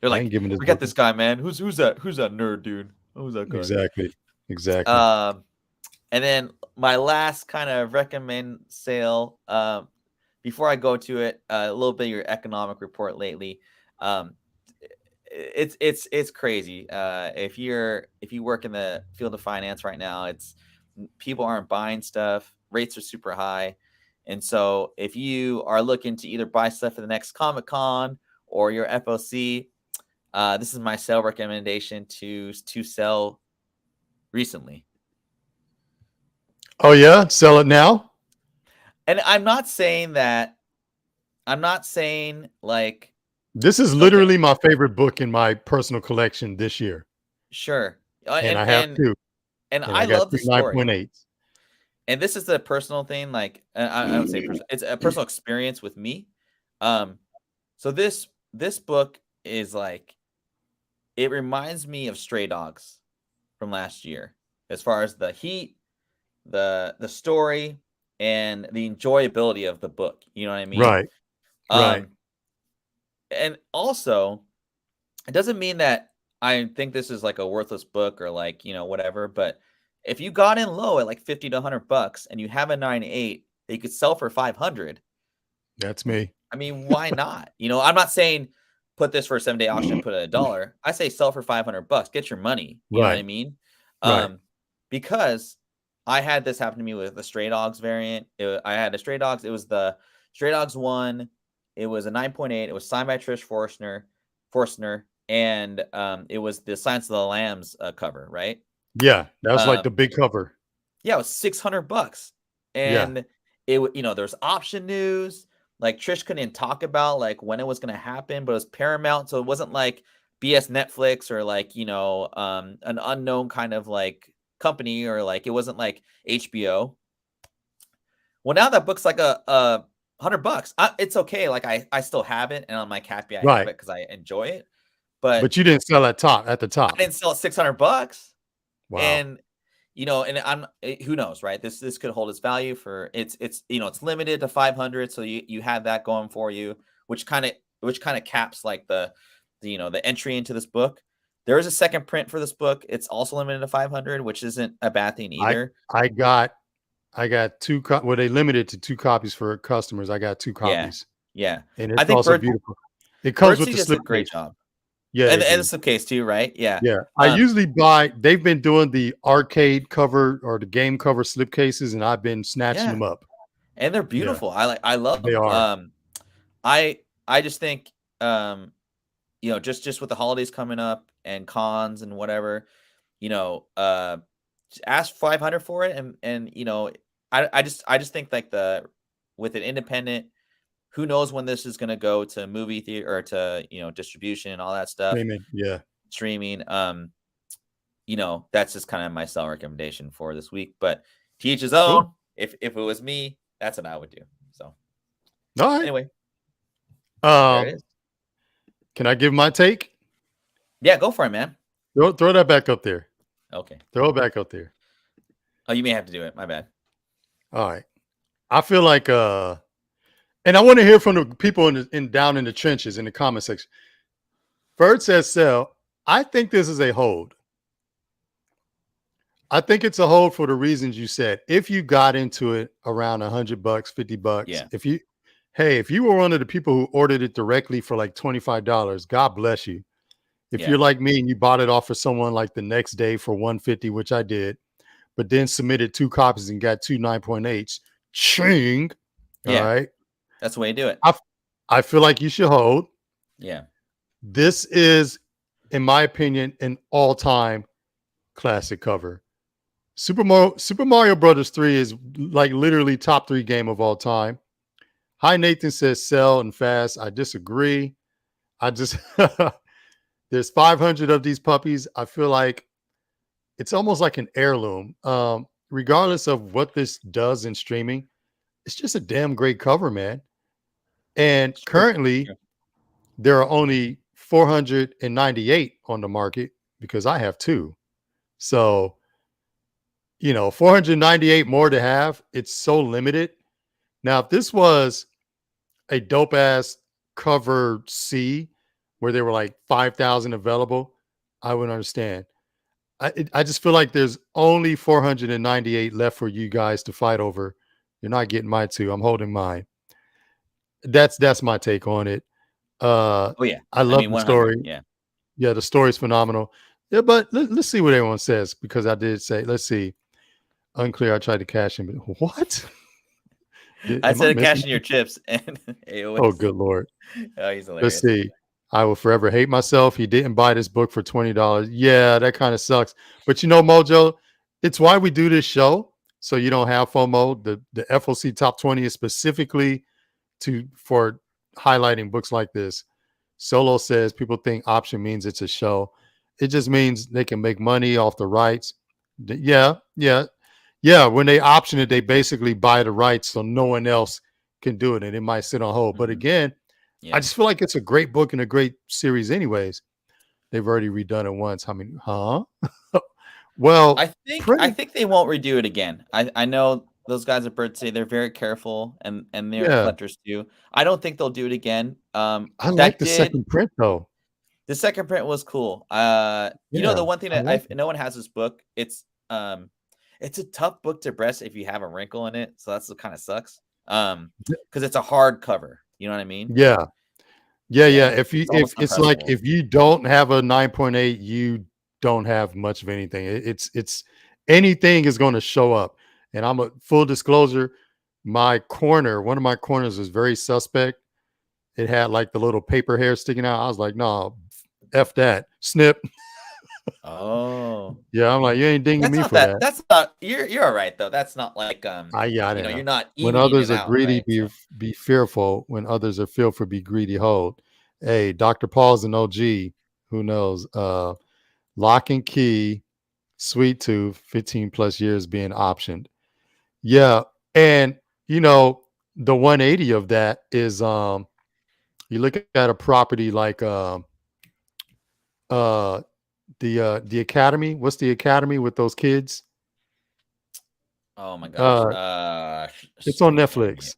They're I like, ain't giving this we got book this up. guy, man. Who's that nerd dude? Who's that guy? Exactly. And then my last kind of recommend sale, before I go to it, a little bit of your economic report lately. It's crazy. If you work in the field of finance right now, it's people aren't buying stuff. Rates are super high. And so if you are looking to either buy stuff for the next Comic-Con or your FOC, this is my sale recommendation to sell recently. Oh yeah, sell it now. And I'm not saying like this is literally my favorite book in my personal collection this year. Sure. And I have two. And I love the story. 9.8. And this is the personal thing, like I would say it's a personal experience with me. So this book is like, it reminds me of Stray Dogs from last year, as far as the heat, the story, and the enjoyability of the book. You know what I mean? Right. Right. And also, it doesn't mean that I think this is like a worthless book or like, whatever, but if you got in low at like $50 to $100 and you have a 9.8 that you could sell for 500, that's me. I mean, why not? I'm not saying put this for a 7-day auction and put it $1. I say sell for $500, get your money. You know what I mean? Right. Because I had this happen to me with the Stray Dogs variant. I had a Stray Dogs. It was the Stray Dogs 1. It was a 9.8. It was signed by Trish Forstner, and it was the Silence of the Lambs cover, right? Yeah, that was like the big cover. Yeah, it was $600, and it there's option news. Like Trish couldn't talk about like when it was going to happen, but it was Paramount, so it wasn't like BS Netflix or like an unknown kind of like company, or like it wasn't like HBO. Well, now that book's like a $100. It's okay. Like I still have it, and I'm like happy I have it because I enjoy it. But you didn't sell at the top. I didn't sell at $600. Wow. And and who knows, right? This could hold its value for it's it's limited to 500, so you have that going for you, which kind of caps like the entry into this book. There is a second print for this book. It's also limited to 500, which isn't a bad thing either. I got 2 they limited to 2 copies for customers. I got 2 copies. Yeah. And it's also beautiful. It comes with the slip. A great job. Yeah, and it's the case too, right? Yeah. I usually buy. They've been doing the arcade cover or the game cover slipcases, and I've been snatching them up. And they're beautiful. I love them. They are. I just think just with the holidays coming up and cons and whatever, ask 500 for it, and I just think like with an independent who knows when this is going to go to movie theater or to, distribution and all that stuff. Streaming. That's just kind of my sell recommendation for this week, but to each his own. Cool. If it was me, that's what I would do. So, all right. Anyway, there it is. Can I give my take? Yeah, go for it, man. Throw that back up there. Okay. Throw it back up there. Oh, you may have to do it. My bad. All right. I feel like, and I want to hear from the people down in the trenches in the comment section. Ferd says sell. I think this is a hold. I think it's a hold for the reasons you said. If you got into it around $100, $50, yeah. If you were one of the people who ordered it directly for like $25, God bless you. If you're like me and you bought it off for someone like the next day for $150, which I did, but then submitted 2 copies and got 2 9.8s, ching. Yeah. All right. That's the way you do it. I feel like you should hold. Yeah. This is, in my opinion, an all-time classic cover. Super Mario Brothers 3 is like literally top 3 game of all time. Hi Nathan says sell and fast. I disagree. There's 500 of these puppies. I feel like it's almost like an heirloom. Regardless of what this does in streaming, it's just a damn great cover, man. And currently, there are only 498 on the market because I have 2. So, 498 more to have. It's so limited. Now, if this was a dope ass cover C where there were like 5,000 available, I would understand. I just feel like there's only 498 left for you guys to fight over. You're not getting my 2. I'm holding mine. That's my take on it. I love the story. Yeah, the story's phenomenal. Yeah, but let's see what everyone says, because I did say, let's see. Unclear. I tried to cash in, but what? I said cash in your chips and AOS. Oh, good Lord. Oh, he's hilarious. Let's see. I will forever hate myself. He didn't buy this book for $20. Yeah, that kind of sucks. But Mojo, it's why we do this show. So you don't have FOMO. The FOC Top 20 is specifically for highlighting books like this. Solo says people think option means it's a show. It just means they can make money off the rights. Yeah. When they option it, they basically buy the rights so no one else can do it, and it might sit on hold. But again, I just feel like it's a great book and a great series anyways. They've already redone it once. I mean, well, I think they won't redo it again. I know those guys at Bird say they're very careful, and they're collectors too. I don't think they'll do it again. I like the second print though. The second print was cool. The one thing that no one has this book. It's a tough book to press if you have a wrinkle in it, so that's what kind of sucks. Because it's a hard cover. You know what I mean? Yeah. If you don't have a 9.8, you don't have much of anything. It's anything is going to show up. And I'm a full disclosure. One of my corners was very suspect. It had like the little paper hair sticking out. I was like, no, F that. Snip. Oh. Yeah, I'm like, you ain't dinging me for that. That's not you're all right though. That's not like you're not when others are greedy, be fearful. When others are fearful, be greedy, hold. Hey, Dr. Paul's an OG. Who knows? Lock and Key, Sweet Tooth, 15 plus years being optioned. Yeah, and the 180 of that is you look at a property like the Academy. What's the Academy with those kids? Oh my gosh. It's on Netflix.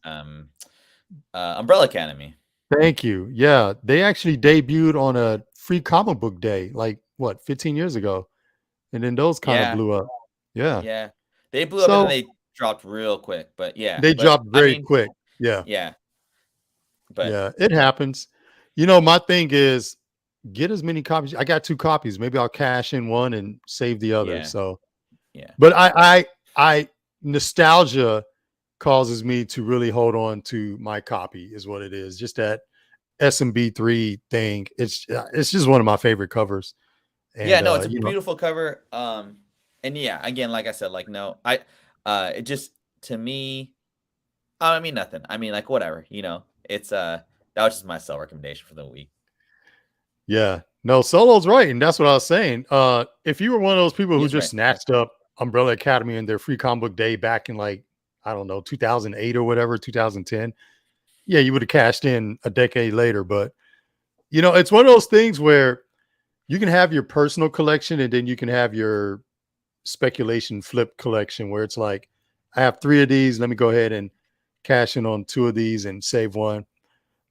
Umbrella Academy. Thank you. Yeah, they actually debuted on a free comic book day, like 15 years ago, and then those kind of blew up. Yeah, they blew up and they dropped real quick, but they dropped very quick. Yeah, but it happens. My thing is, get as many copies. I got 2 copies. Maybe I'll cash in one and save the other. Yeah. So, but I nostalgia causes me to really hold on to my copy, is what it is. Just that SMB3 thing. It's just one of my favorite covers. And, it's a beautiful cover. And again, like I said, it just, to me, I mean nothing. I mean, like whatever, it's that was just my sell recommendation for the week. Yeah, no, Solo's right, and that's what I was saying. If you were one of those people who just snatched up Umbrella Academy and their free comic book day back in like, I don't know, 2008 or whatever, 2010, yeah, you would have cashed in a decade later. But it's one of those things where you can have your personal collection and then you can have your speculation flip collection where it's like, I have 3 of these. Let me go ahead and cash in on 2 of these and save one.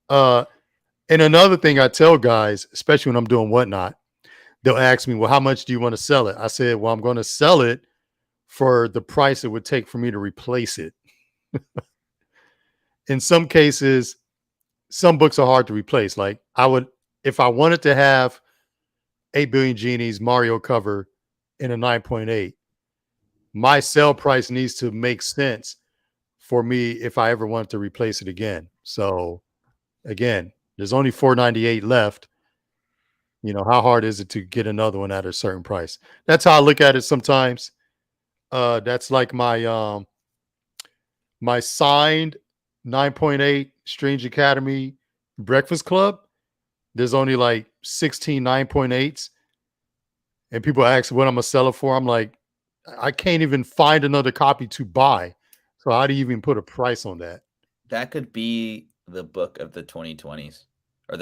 And another thing I tell guys, especially when I'm doing whatnot, they'll ask me, well, how much do you want to sell it? I said, well, I'm going to sell it for the price it would take for me to replace it. In some cases, some books are hard to replace. Like if I wanted to have 8 Billion Genies Mario cover in a 9.8, my sell price needs to make sense for me if I ever want to replace it again. So again, there's only 498 left. How hard is it to get another one at a certain price? That's how I look at it sometimes. That's like my signed 9.8 Strange Academy Breakfast Club. There's only like 16 9.8s. And people ask what I'm going to sell it for. I'm like, I can't even find another copy to buy. So how do you even put a price on that? That could be the book of the 2020s or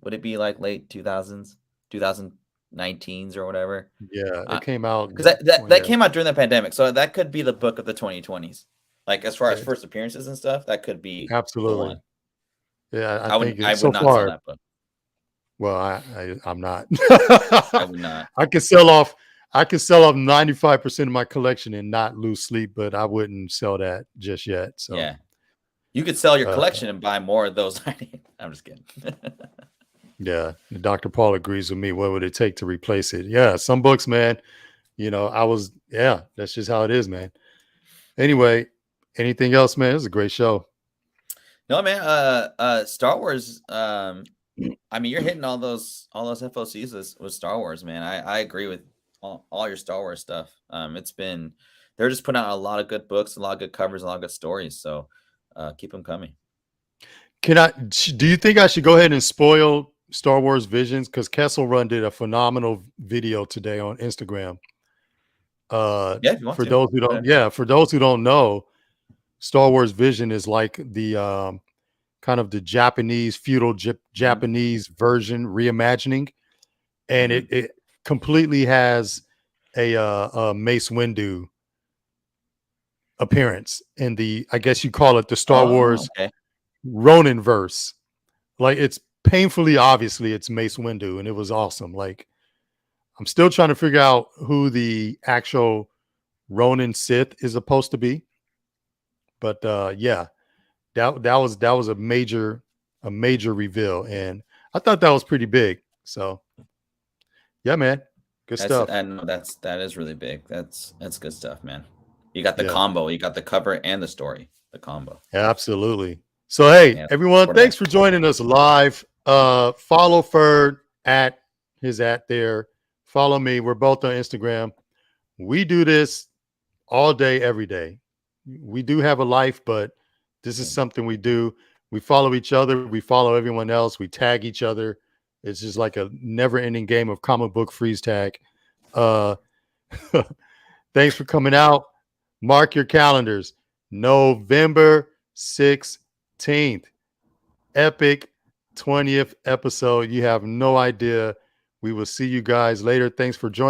would it be like late 2000s, 2019s or whatever? Yeah, it came out. Because that came out during the pandemic. So that could be the book of the 2020s. Like as far as first appearances and stuff, that could be absolutely the one. Yeah, I would not sell that book. Well, I'm not. I would not. I could sell off 95% of my collection and not lose sleep, but I wouldn't sell that just yet. So yeah, you could sell your collection and buy more of those. I'm just kidding. Yeah, Dr. Paul agrees with me. What would it take to replace it? Yeah, some books, man. That's just how it is, man. Anyway, anything else, man? This is a great show. No, man. Star Wars. I mean, you're hitting all those FOCs with Star Wars, man. I agree with all your Star Wars stuff. They're just putting out a lot of good books, a lot of good covers, a lot of good stories. So keep them coming. Do you think I should go ahead and spoil Star Wars Visions? Because Kessel Run did a phenomenal video today on Instagram. For those who don't know, Star Wars Vision is like the kind of the Japanese feudal Japanese version reimagining, and it completely has a Mace Windu appearance in I guess you call it the Star Wars Ronin verse. Like it's painfully obviously it's Mace Windu, and it was awesome. Like I'm still trying to figure out who the actual Ronin Sith is supposed to be, but yeah. That was a major reveal, and I thought that was pretty big. So, yeah, man, good stuff. That is really big. That's good stuff, man. You got the combo. You got the cover and the story. The combo. Yeah, absolutely. So, hey, everyone, thanks for joining us live. Follow Ferd at there. Follow me. We're both on Instagram. We do this all day, every day. We do have a life, but this is something we do. We follow each other. We follow everyone else. We tag each other. It's just like a never-ending game of comic book freeze tag. Thanks for coming out. Mark your calendars. November 16th. Epic 20th episode. You have no idea. We will see you guys later. Thanks for joining.